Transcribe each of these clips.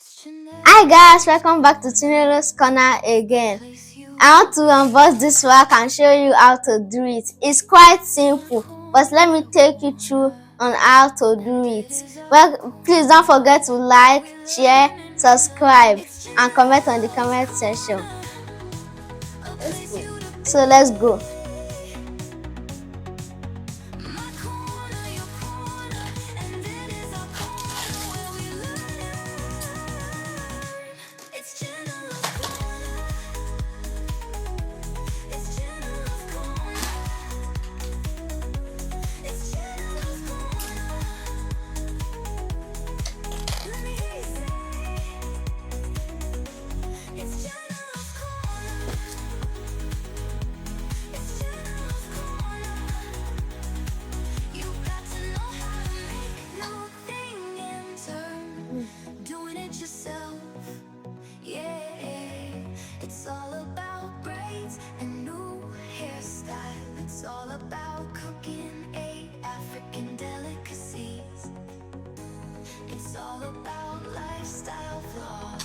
Hi guys, welcome back to Chinelo's Corner again. I want to unbox this rack and show you how to do it. It's quite simple, but let me take you through on how to do it. Well, please don't forget to like, share, subscribe, and comment on the comment section. So let's go. It's all about braids and new hairstyle. It's all about cooking 8 African delicacies. It's all about lifestyle vlog.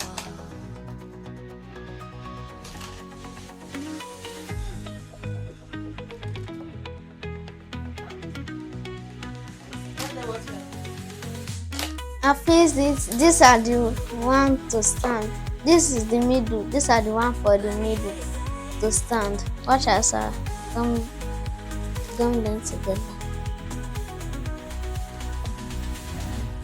I fixed it. These are the one to stand. This is the middle. These are the one for the middle to stand. Watch as I gum them together.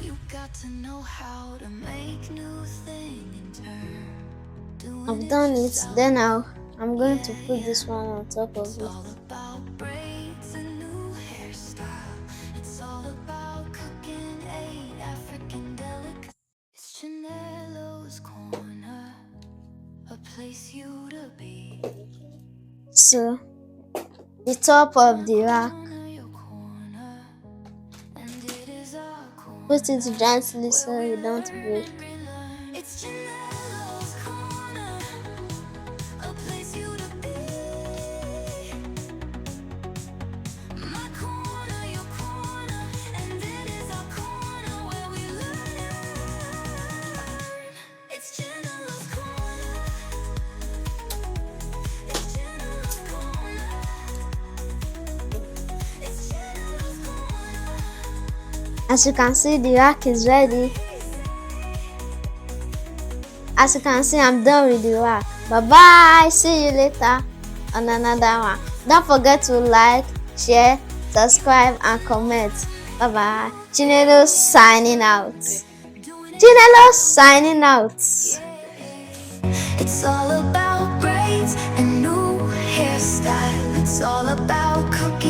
You got to know how to make new thing in turn. I've done it. Then I'm going to put this one on top of it. All about braids and new hairstyle. It's all about cooking 8 African delicacies. It's Chinelo's Corner, a place you to be. So the top of the rack, Your corner, and it is our corner. put it gently so you don't break. It's Chinelo's Corner, a place you to be. My corner, your corner, and it is our corner where we learn. It's Chinelo's Corner. It's Chinelo's Corner. It's Chinelo's Corner. As you can see, the rack is ready. As you can see, I'm done with the rack. Bye bye. See you later on another one. Don't forget to like, share, subscribe, and comment. Bye bye. Chinelo signing out. Chinelo signing out. It's all about braids and new hairstyle. It's all about cooking.